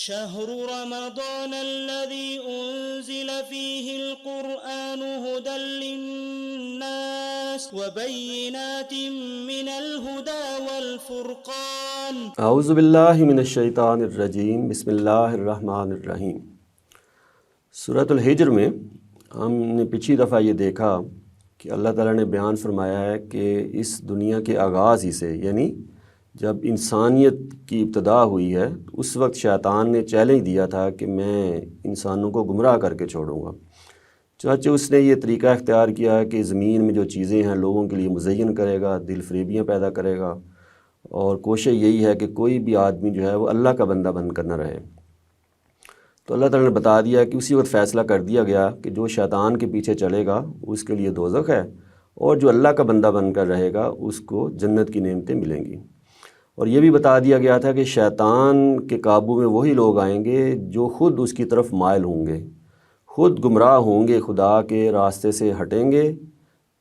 شهر رمضان الذي أنزل فيه القرآن هدى للناس وبينات من الهدى والفرقان اعوذ باللہ من الشیطان الرجیم بسم اللہ الرحمن الرحیم۔ سورۃ الحجر میں ہم نے پچھلی دفعہ یہ دیکھا کہ اللہ تعالیٰ نے بیان فرمایا ہے کہ اس دنیا کے آغاز ہی سے، یعنی جب انسانیت کی ابتدا ہوئی ہے اس وقت شیطان نے چیلنج دیا تھا کہ میں انسانوں کو گمراہ کر کے چھوڑوں گا، چنانچہ اس نے یہ طریقہ اختیار کیا کہ زمین میں جو چیزیں ہیں لوگوں کے لیے مزین کرے گا، دل فریبیاں پیدا کرے گا، اور کوشش یہی ہے کہ کوئی بھی آدمی جو ہے وہ اللہ کا بندہ بن کر نہ رہے۔ تو اللہ تعالیٰ نے بتا دیا کہ اسی وقت فیصلہ کر دیا گیا کہ جو شیطان کے پیچھے چلے گا اس کے لیے دوزخ ہے، اور جو اللہ کا بندہ بن کر رہے گا اس کو جنت کی نعمتیں ملیں گی۔ اور یہ بھی بتا دیا گیا تھا کہ شیطان کے قابو میں وہی لوگ آئیں گے جو خود اس کی طرف مائل ہوں گے، خود گمراہ ہوں گے، خدا کے راستے سے ہٹیں گے،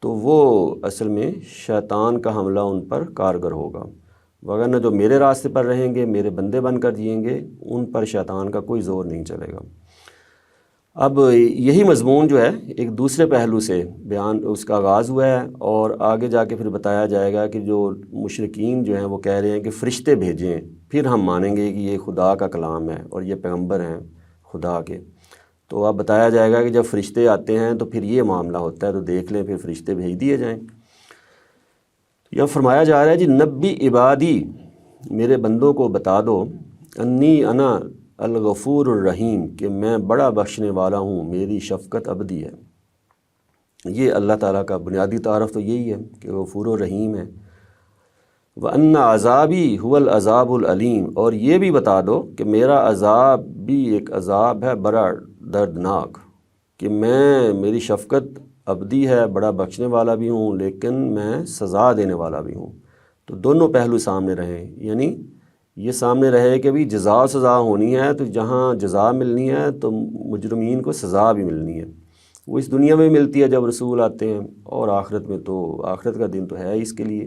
تو وہ اصل میں شیطان کا حملہ ان پر کارگر ہوگا، وگرنہ جو میرے راستے پر رہیں گے، میرے بندے بن کر جئیں گے، ان پر شیطان کا کوئی زور نہیں چلے گا۔ اب یہی مضمون جو ہے ایک دوسرے پہلو سے بیان اس کا آغاز ہوا ہے، اور آگے جا کے پھر بتایا جائے گا کہ جو مشرکین جو ہیں وہ کہہ رہے ہیں کہ فرشتے بھیجیں پھر ہم مانیں گے کہ یہ خدا کا کلام ہے اور یہ پیغمبر ہیں خدا کے۔ تو اب بتایا جائے گا کہ جب فرشتے آتے ہیں تو پھر یہ معاملہ ہوتا ہے، تو دیکھ لیں پھر فرشتے بھیج دیے جائیں۔ یہ فرمایا جا رہا ہے جی نبی عبادی، میرے بندوں کو بتا دو، انی انا الغفور الرحیم، کہ میں بڑا بخشنے والا ہوں، میری شفقت ابدی ہے۔ یہ اللہ تعالیٰ کا بنیادی تعارف تو یہی ہے کہ غفور الرحیم ہے۔ وَأَنَّ عَذَابِي هُوَ الْعَذَابُ الْعَلِيمُ، اور یہ بھی بتا دو کہ میرا عذاب بھی ایک عذاب ہے بڑا دردناک، کہ میری شفقت ابدی ہے، بڑا بخشنے والا بھی ہوں، لیکن میں سزا دینے والا بھی ہوں۔ تو دونوں پہلو سامنے رہیں، یعنی یہ سامنے رہے کہ بھی جزا و سزا ہونی ہے، تو جہاں جزا ملنی ہے تو مجرمین کو سزا بھی ملنی ہے، وہ اس دنیا میں ملتی ہے جب رسول آتے ہیں، اور آخرت میں تو آخرت کا دن تو ہے اس کے لیے۔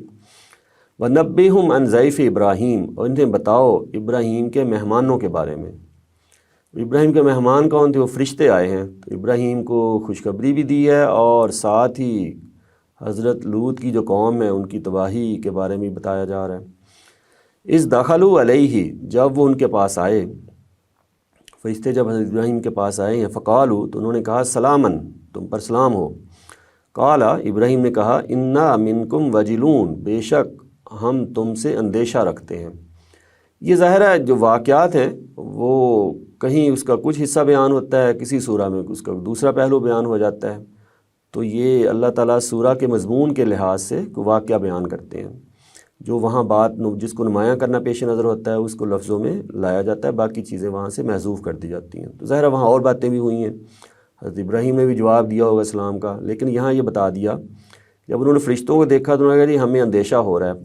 وَنَبِّئْهُمْ عَنْ ضَيْفِ ابراہیم، اور انہیں بتاؤ ابراہیم کے مہمانوں کے بارے میں۔ ابراہیم کے مہمان کون تھے؟ وہ فرشتے آئے ہیں، تو ابراہیم کو خوشخبری بھی دی ہے، اور ساتھ ہی حضرت لوط کی جو قوم ہے ان کی تباہی کے بارے میں بتایا جا رہا ہے۔ اِذْ دَخَلُوا عَلَيْهِ، جب وہ ان کے پاس آئے، فرشتے جب حضرت ابراہیم کے پاس آئے ہیں، فقالوا، تو انہوں نے کہا سلامن، تم پر سلام ہو۔ قال، ابراہیم نے کہا انا منکم وجلون، بے شک ہم تم سے اندیشہ رکھتے ہیں۔ یہ ظاہر ہے جو واقعات ہیں وہ کہیں اس کا کچھ حصہ بیان ہوتا ہے، کسی سورہ میں اس کا دوسرا پہلو بیان ہو جاتا ہے، تو یہ اللہ تعالیٰ سورہ کے مضمون کے لحاظ سے واقعہ بیان کرتے ہیں، جو وہاں بات جس کو نمایاں کرنا پیش نظر ہوتا ہے اس کو لفظوں میں لایا جاتا ہے، باقی چیزیں وہاں سے محذوف کر دی جاتی ہیں۔ تو ظاہر ہے وہاں اور باتیں بھی ہوئی ہیں، حضرت ابراہیم نے بھی جواب دیا ہوگا اسلام کا، لیکن یہاں یہ بتا دیا جب انہوں نے فرشتوں کو دیکھا تو انہوں نے کہا جی ہمیں اندیشہ ہو رہا ہے۔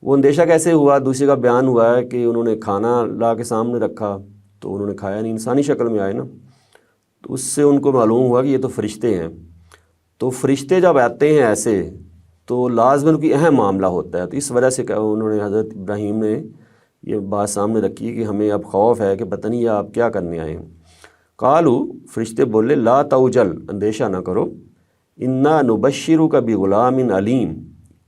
وہ اندیشہ کیسے ہوا؟ دوسرے کا بیان ہوا ہے کہ انہوں نے کھانا لا کے سامنے رکھا تو انہوں نے کھایا نہیں، انسانی شکل میں آئے نا، تو اس سے ان کو معلوم ہوا کہ یہ تو فرشتے ہیں۔ تو فرشتے جب آتے ہیں ایسے تو لازماً کوئی اہم معاملہ ہوتا ہے، تو اس وجہ سے انہوں نے حضرت ابراہیم نے یہ بات سامنے رکھی کہ ہمیں اب خوف ہے کہ پتہ نہیں آپ کیا کرنے آئے ہیں۔ قالو، فرشتے بولے لا توجل، اندیشہ نہ کرو، انا نبشرک بغلام علیم،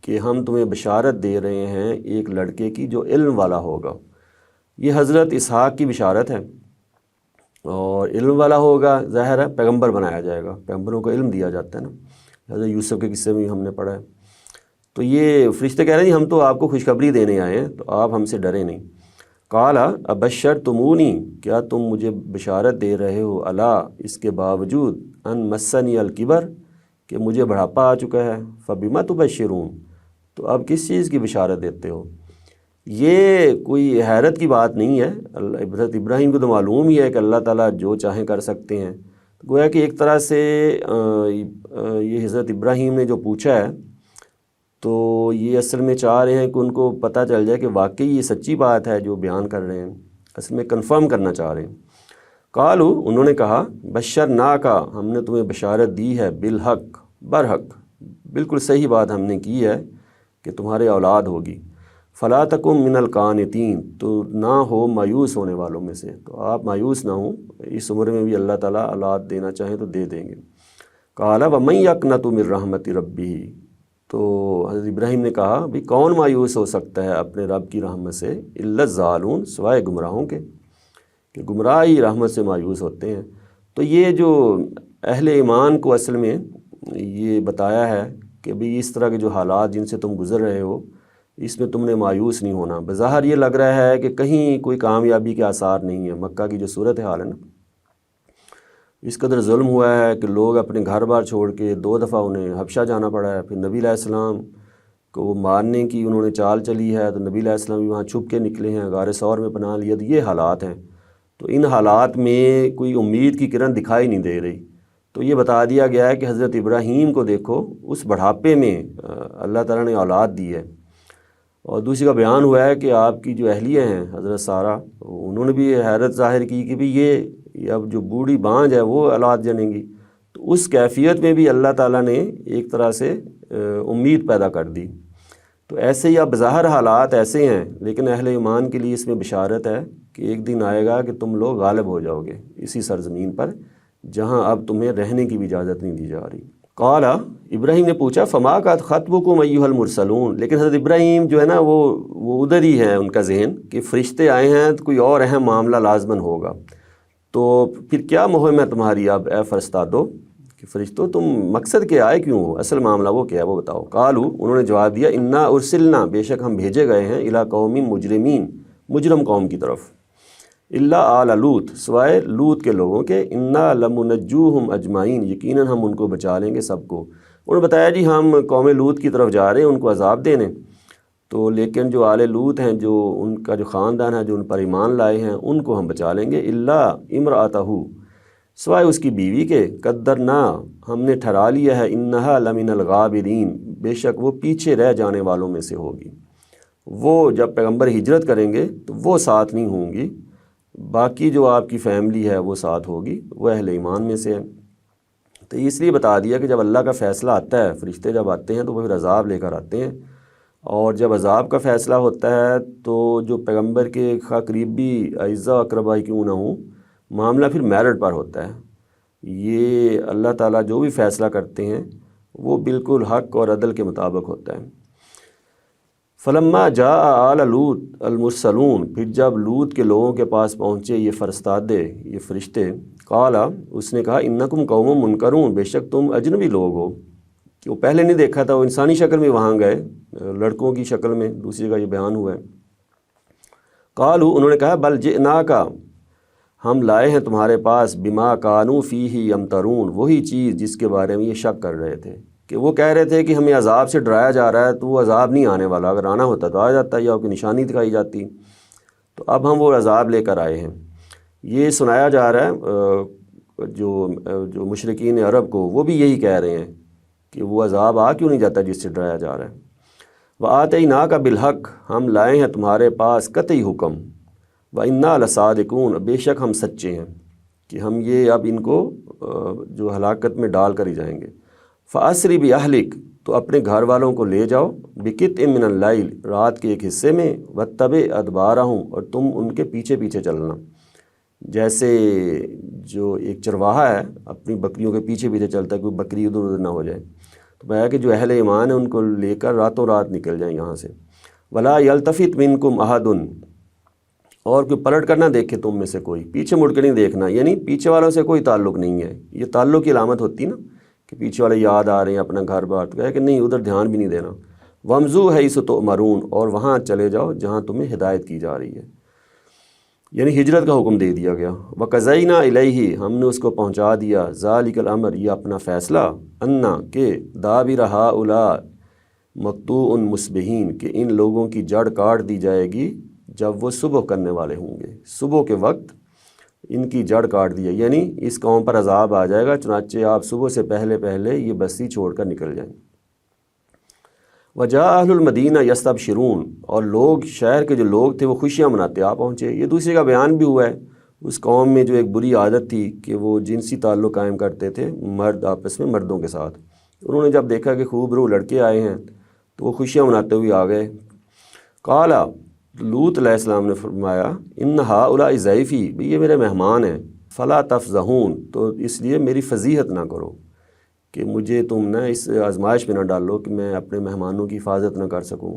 کہ ہم تمہیں بشارت دے رہے ہیں ایک لڑکے کی جو علم والا ہوگا۔ یہ حضرت اسحاق کی بشارت ہے، اور علم والا ہوگا ظاہر ہے پیغمبر بنایا جائے گا، پیغمبروں کو علم دیا جاتا ہے نا، حضرت یوسف کے قصے میں ہم نے پڑھا ہے۔ تو یہ فرشتے کہہ رہے ہیں ہم تو آپ کو خوشخبری دینے آئے ہیں، تو آپ ہم سے ڈرے نہیں۔ قال ابشرتمونی، کیا تم مجھے بشارت دے رہے ہو، الا، اس کے باوجود، ان مسنی الکبر، کہ مجھے بڑھاپا آ چکا ہے، فبما تبشرون، تو اب کس چیز کی بشارت دیتے ہو؟ یہ کوئی حیرت کی بات نہیں ہے، حضرت ابراہیم کو تو معلوم ہی ہے کہ اللہ تعالیٰ جو چاہیں کر سکتے ہیں۔ گویا کہ ایک طرح سے یہ حضرت ابراہیم نے جو پوچھا ہے تو یہ اصل میں چاہ رہے ہیں کہ ان کو پتہ چل جائے کہ واقعی یہ سچی بات ہے جو بیان کر رہے ہیں، اصل میں کنفرم کرنا چاہ رہے ہیں۔ قالو، انہوں نے کہا بشرناکا، ہم نے تمہیں بشارت دی ہے، بالحق، برحق، بالکل صحیح بات ہم نے کی ہے کہ تمہارے اولاد ہوگی۔ فلا تکم من القانتین، تو نہ ہو مایوس ہونے والوں میں سے، تو آپ مایوس نہ ہوں، اس عمر میں بھی اللہ تعالیٰ اولاد دینا چاہیں تو دے دیں گے۔ قال ومن یقنط من رحمت ربہ، تو حضرت ابراہیم نے کہا بھی کون مایوس ہو سکتا ہے اپنے رب کی رحمت سے، الا الضالون، سوائے گمراہوں کے، کہ گمراہ ہی رحمت سے مایوس ہوتے ہیں۔ تو یہ جو اہل ایمان کو اصل میں یہ بتایا ہے کہ بھی اس طرح کے جو حالات جن سے تم گزر رہے ہو اس میں تم نے مایوس نہیں ہونا۔ بظاہر یہ لگ رہا ہے کہ کہیں کوئی کامیابی کے آثار نہیں ہے، مکہ کی جو صورت حال ہے نا، اس قدر ظلم ہوا ہے کہ لوگ اپنے گھر بار چھوڑ کے 2 دفعہ انہیں حبشہ جانا پڑا ہے، پھر نبی علیہ السلام کو وہ مارنے کی انہوں نے چال چلی ہے، تو نبی علیہ السلام بھی وہاں چھپ کے نکلے ہیں، غار ثور میں پناہ لیا، تو یہ حالات ہیں۔ تو ان حالات میں کوئی امید کی کرن دکھائی نہیں دے رہی، تو یہ بتا دیا گیا ہے کہ حضرت ابراہیم کو دیکھو اس بڑھاپے میں اللہ تعالیٰ نے اولاد دی ہے۔ اور دوسری کا بیان ہوا ہے کہ آپ کی جو اہلیہ ہیں حضرت سارہ، انہوں نے بھی حیرت ظاہر کی کہ بھی یہ اب جو بوڑھی بانجھ ہے وہ اولاد جنیں گی، تو اس کیفیت میں بھی اللہ تعالیٰ نے ایک طرح سے امید پیدا کر دی۔ تو ایسے ہی اب بظاہر حالات ایسے ہیں، لیکن اہل ایمان کے لیے اس میں بشارت ہے کہ ایک دن آئے گا کہ تم لوگ غالب ہو جاؤ گے اسی سرزمین پر جہاں اب تمہیں رہنے کی بھی اجازت نہیں دی جا رہی۔ قال، ابراہیم نے پوچھا فما کا خطبکم ایھا المرسلون، لیکن حضرت ابراہیم جو ہے نا وہ ادھر ہی ہے ان کا ذہن کہ فرشتے آئے ہیں تو کوئی اور اہم معاملہ لازماً ہوگا، تو پھر کیا مہم ہے تمہاری اب اے فرستادو کہ فرشتوں تم مقصد کے آئے کیوں ہو، اصل معاملہ وہ کیا ہے وہ بتاؤ۔ قالوا، انہوں نے جواب دیا انا ارسلنا، بے شک ہم بھیجے گئے ہیں الی قوم مجرمین، مجرم قوم کی طرف، الا آل لوط، سوائے لوط کے لوگوں کے، انا لمنجوہم اجمعین، یقیناً ہم ان کو بچا لیں گے سب کو۔ انہوں نے بتایا جی ہم قوم لوط کی طرف جا رہے ہیں ان کو عذاب دینے، تو لیکن جو آل لوط ہیں، جو ان کا جو خاندان ہے جو ان پر ایمان لائے ہیں، ان کو ہم بچا لیں گے، الا امرأتہ، سوائے اس کی بیوی کے، قدرنا، ہم نے ٹھہرا لیا ہے، انہا لمن الغابرین، بے شک وہ پیچھے رہ جانے والوں میں سے ہوگی۔ وہ جب پیغمبر ہجرت کریں گے تو وہ ساتھ نہیں ہوں گی، باقی جو آپ کی فیملی ہے وہ ساتھ ہوگی، وہ اہل ایمان میں سے ہے۔ تو اس لیے بتا دیا کہ جب اللہ کا فیصلہ آتا ہے، فرشتے جب آتے ہیں تو وہ پھر عذاب لے کر آتے ہیں، اور جب عذاب کا فیصلہ ہوتا ہے تو جو پیغمبر کے قریبی اعزاء اقربا کیوں نہ ہوں، معاملہ پھر میرٹ پر ہوتا ہے۔ یہ اللہ تعالیٰ جو بھی فیصلہ کرتے ہیں وہ بالکل حق اور عدل کے مطابق ہوتا ہے۔ فلما جاء آل لوط المرسلون، پھر جب لوط کے لوگوں کے پاس پہنچے یہ فرستادے، یہ فرشتے، قال، اس نے کہا انکم قوم منکرون، بے شک تم اجنبی لوگ ہو، کہ وہ پہلے نہیں دیکھا تھا، وہ انسانی شکل میں وہاں گئے، لڑکوں کی شکل میں، دوسری کا یہ بیان ہوا ہے۔ قالوا، انہوں نے کہا بل جئناک، ہم لائے ہیں تمہارے پاس، بما کانوا فیہ یمترون، وہی چیز جس کے بارے میں یہ شک کر رہے تھے، کہ وہ کہہ رہے تھے کہ ہمیں عذاب سے ڈرایا جا رہا ہے، تو وہ عذاب نہیں آنے والا، اگر آنا ہوتا تو آ جاتا یا کوئی نشانی دکھائی جاتی، تو اب ہم وہ عذاب لے کر آئے ہیں۔ یہ سنایا جا رہا ہے جو مشرکین عرب کو، وہ بھی یہی کہہ رہے ہیں کہ وہ عذاب آ کیوں نہیں جاتا جس سے ڈرایا جا رہا ہے۔ وآتیناک بالحق، ہم لائے ہیں تمہارے پاس قطعی حکم، وإنا لصادقون، بے شک ہم سچے ہیں کہ ہم یہ اب ان کو جو ہلاکت میں ڈال کر ہی جائیں گے۔ فَأَسْرِ بِأَهْلِكَ، تو اپنے گھر والوں کو لے جاؤ، بِقِطْعٍ مِّنَ اللَّيْلِ، رات کے ایک حصے میں، وَاتَّبِعْ أَدْبَارَهُمْ، اور تم ان کے پیچھے پیچھے چلنا، جیسے جو ایک چرواہا ہے اپنی بکریوں کے پیچھے پیچھے چلتا ہے، کوئی بکری ادھر ادھر نہ ہو جائے، تو بھایا کہ جو اہل ایمان ہیں ان کو لے کر راتوں رات نکل جائیں یہاں سے۔ وَلَا يَلْتَفِتْ مِنْكُمْ أَحَدٌ، اور کوئی پلٹ کر نہ دیکھے تم میں سے کوئی، پیچھے مڑ کے نہیں دیکھنا، یعنی پیچھے والوں سے کوئی تعلق نہیں ہے، یہ تعلق کی علامت ہوتی نا کہ پیچھے والے یاد آ رہے ہیں اپنا گھر بار، تو کہا کہ نہیں ادھر دھیان بھی نہیں دینا۔ وَامْضُوا حَيْثُ تُؤْمَرُونَ، اور وہاں چلے جاؤ جہاں تمہیں ہدایت کی جا رہی ہے، یعنی ہجرت کا حکم دے دیا گیا۔ وَقَضَيْنَا إِلَيْهِ، ہم نے اس کو پہنچا دیا، ذَلِكَ الْأَمْرُ، یہ اپنا فیصلہ، أَنَّ کہ دَابِرَ هَؤُلَاءِ مَقْطُوعٌ مُصْبِحِينَ، کہ ان لوگوں کی جڑ کاٹ دی جائے گی جب وہ صبح کرنے والے ہوں گے، صبح کے وقت ان کی جڑ کاٹ دی ہے، یعنی اس قوم پر عذاب آ جائے گا، چنانچہ آپ صبح سے پہلے پہلے یہ بستی چھوڑ کر نکل جائیں۔ وجاء اہل المدینہ یستبشرون، اور لوگ، شہر کے جو لوگ تھے وہ خوشیاں مناتے آ پہنچے۔ یہ دوسرے کا بیان بھی ہوا ہے، اس قوم میں جو ایک بری عادت تھی کہ وہ جنسی تعلق قائم کرتے تھے، مرد آپس میں مردوں کے ساتھ، انہوں نے جب دیکھا کہ خوب روح لڑکے آئے ہیں تو وہ خوشیاں مناتے ہوئے آ گئے۔ قالا، لوط علیہ السلام نے فرمایا ان ہؤلاء ضیفی، یہ میرے مہمان ہیں، فلا تفضحون، تو اس لیے میری فضیحت نہ کرو، کہ مجھے تم نہ اس آزمائش میں نہ ڈالو کہ میں اپنے مہمانوں کی حفاظت نہ کر سکوں،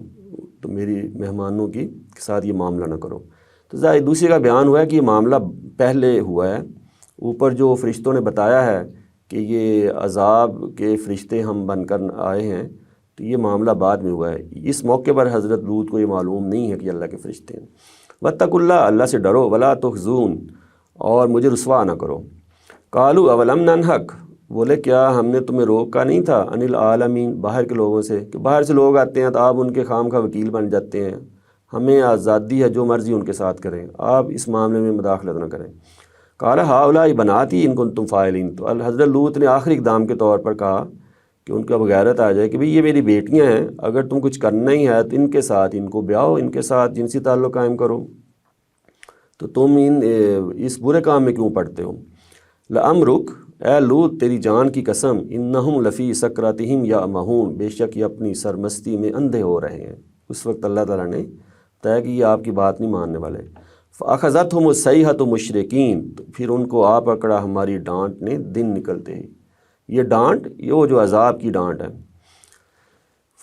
تو میری مہمانوں کے ساتھ یہ معاملہ نہ کرو۔ تو ظاہر دوسری کا بیان ہوا ہے کہ یہ معاملہ پہلے ہوا ہے، اوپر جو فرشتوں نے بتایا ہے کہ یہ عذاب کے فرشتے ہم بن کر آئے ہیں، تو یہ معاملہ بعد میں ہوا ہے۔ اس موقع پر حضرت لوط کو یہ معلوم نہیں ہے کہ اللہ کے فرشتے ہیں۔ واتقوا اللہ، اللہ سے ڈرو، ولا تخزون، اور مجھے رسوا نہ کرو۔ قالوا اولم ننہک، بولے کیا ہم نے تمہیں روکا نہیں تھا، عن العالمین، باہر کے لوگوں سے، کہ باہر سے لوگ آتے ہیں تو آپ ان کے خام خواہ وکیل بن جاتے ہیں، ہمیں آزادی ہے جو مرضی ان کے ساتھ کریں، آپ اس معاملے میں مداخلت نہ کریں۔ قال ہؤلاء بناتی ان کنتم فاعلین، تو حضرت لوط نے آخری اقدام کے طور پر کہا کہ ان کا بغیرت آ جائے کہ بھئی یہ میری بیٹیاں ہیں، اگر تم کچھ کرنا ہی ہے تو ان کے ساتھ ان کو بیاؤ، ان کے ساتھ جنسی تعلق قائم کرو، تو تم اس برے کام میں کیوں پڑتے ہو؟ لعمرک، اے لوط تیری جان کی قسم، انہم لفی سکراتہم یعمہون، بے شک یہ اپنی سرمستی میں اندھے ہو رہے ہیں۔ اس وقت اللہ تعالیٰ نے بتایا کہ یہ آپ کی بات نہیں ماننے والے۔ فاخذتہم الصیحۃ مشرکین، تو پھر ان کو آ پکڑا ہماری ڈانٹ نے دن نکلتے ہی۔ یہ ڈانٹ، یہ جو عذاب کی ڈانٹ ہے۔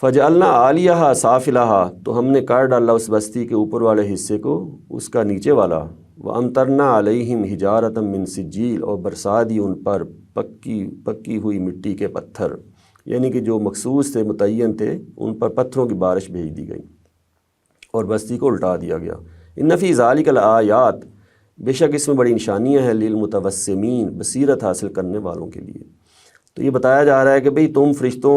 فجعلنا عالیہا سافلہا، تو ہم نے کر ڈالا اس بستی کے اوپر والے حصے کو اس کا نیچے والا، وامطرنا علیہم حجارۃ من سجیل، اور برسا دی ان پر پکی ہوئی مٹی کے پتھر، یعنی کہ جو مخصوص تھے، متعین تھے، ان پر پتھروں کی بارش بھیج دی گئی اور بستی کو الٹا دیا گیا۔ ان فی ذالک لآیات، بے شک اس میں بڑی نشانیاں ہیں، للمتوسمین، بصیرت حاصل کرنے والوں کے لیے۔ تو یہ بتایا جا رہا ہے کہ بھئی تم فرشتوں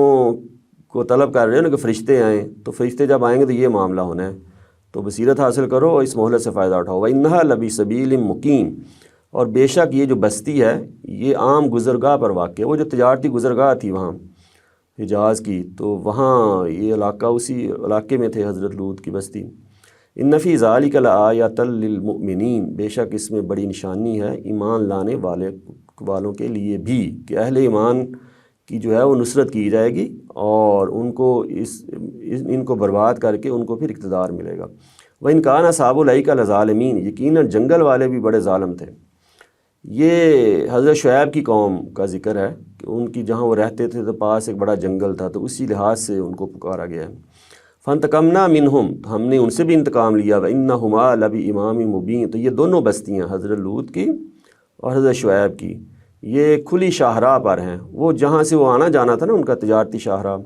کو طلب کر رہے ہو نا کہ فرشتے آئیں، تو فرشتے جب آئیں گے تو یہ معاملہ ہونا ہے، تو بصیرت حاصل کرو اور اس مہلت سے فائدہ اٹھاؤ۔ وَإِنَّهَا لَبِی سَبِیلٍ مُقِیم، اور بے شک یہ جو بستی ہے یہ عام گزرگاہ پر واقع ہے، وہ جو تجارتی گزرگاہ تھی وہاں حجاز کی، تو وہاں یہ علاقہ اسی علاقے میں تھے حضرت لوط کی بستی۔ ان فی ذالک لآیۃ للمؤمنین، بے شک اس میں بڑی نشانی ہے ایمان لانے والوں کے لیے بھی، کہ اہل ایمان کی جو ہے وہ نصرت کی جائے گی اور ان کو ان کو برباد کر کے ان کو پھر اقتدار ملے گا۔ وَإِنْ كَانَ أَصْحَابُ الْأَيْكَةِ لَظَالِمِينَ، یقیناً جنگل والے بھی بڑے ظالم تھے۔ یہ حضرت شعیب کی قوم کا ذکر ہے کہ ان کی جہاں وہ رہتے تھے تو پاس ایک بڑا جنگل تھا، تو اسی لحاظ سے ان کو پکارا گیا ہے۔ فَانْتَقَمْنَا مِنْهُمْ، تو ہم نے ان سے بھی انتقام لیا۔ وَإِنَّهُمَا لَبِإِمَامٍ مُبِينٍ، تو یہ دونوں بستیاں حضرت لوط کی اور حضرت شعیب کی یہ کھلی شاہراہ پر ہیں، وہ جہاں سے وہ آنا جانا تھا نا ان کا تجارتی شاہراہ،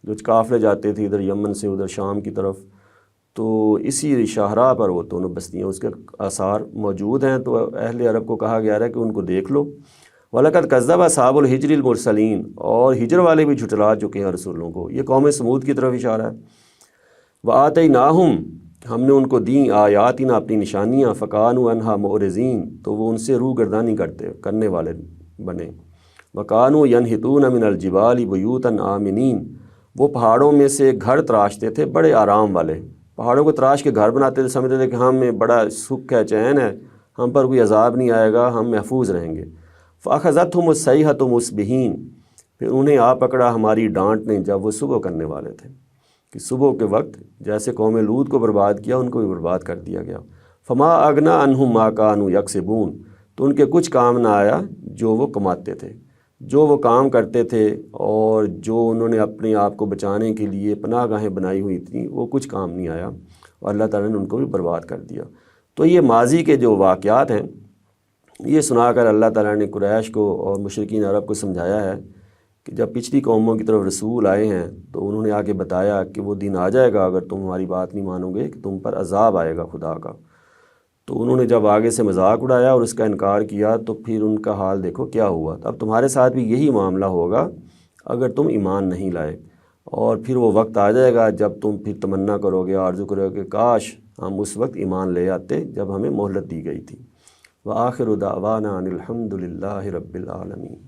جو قافلے جاتے تھے ادھر یمن سے ادھر شام کی طرف، تو اسی شاہراہ پر وہ دونوں بستیاں، اس کے آثار موجود ہیں۔ تو اہل عرب کو کہا گیا ہے کہ ان کو دیکھ لو۔ وَلَقَدْ كَذَّبَ أَصْحَابُ الْحِجْرِ الْمُرْسَلِينَ، اور ہجر والے بھی جھٹلا چکے ہیں رسولوں کو، یہ قوم سمود کی طرف اشارہ ہے۔ وَآتَيْنَاهُمْ، ہم نے ان کو دیں آیاتنا، اپنی نشانیاں، فَكَانُوا عَنْهَا مُعْرِضِينَ، تو وہ ان سے روگردانی کرنے والے بنے۔ وَكَانُوا يَنْحِتُونَ مِنَ الْجِبَالِ بُيُوتًا آمِنِينَ، وہ پہاڑوں میں سے گھر تراشتے تھے بڑے آرام والے، پہاڑوں کو تراش کے گھر بناتے تھے، سمجھتے تھے کہ ہمیں بڑا سکھ ہے، چین ہے، ہم پر کوئی عذاب نہیں آئے گا، ہم محفوظ رہیں گے۔ فَأَخَذَتْهُمُ الصَّيْحَةُ مُصْبِحِينَ، پھر انہیں آ پکڑا ہماری ڈانٹ نے جب وہ صبح کرنے والے تھے، کہ صبح کے وقت جیسے قوم لوط کو برباد کیا ان کو بھی برباد کر دیا گیا۔ فَمَا أَغْنَىٰ عَنْهُمْ مَا كَانُوا يَكْسِبُونَ، تو ان کے کچھ کام نہ آیا جو وہ کماتے تھے، جو وہ کام کرتے تھے اور جو انہوں نے اپنے آپ کو بچانے کے لیے پناہ گاہیں بنائی ہوئی تھیں، وہ کچھ کام نہیں آیا اور اللہ تعالیٰ نے ان کو بھی برباد کر دیا۔ تو یہ ماضی کے جو واقعات ہیں یہ سنا کر اللہ تعالیٰ نے قریش کو اور مشرکین عرب کو سمجھایا ہے کہ جب پچھلی قوموں کی طرف رسول آئے ہیں تو انہوں نے آگے بتایا کہ وہ دن آ جائے گا اگر تم ہماری بات نہیں مانو گے کہ تم پر عذاب آئے گا خدا کا۔ تو انہوں نے جب آگے سے مذاق اڑایا اور اس کا انکار کیا تو پھر ان کا حال دیکھو کیا ہوا۔ اب تمہارے ساتھ بھی یہی معاملہ ہوگا اگر تم ایمان نہیں لائے، اور پھر وہ وقت آ جائے گا جب تم پھر تمنا کرو گے، آرزو کرو گے کہ کاش ہم اس وقت ایمان لے آتے جب ہمیں مہلت دی گئی تھی۔ وآخر دعوانا ان الحمد للہ رب العالمین۔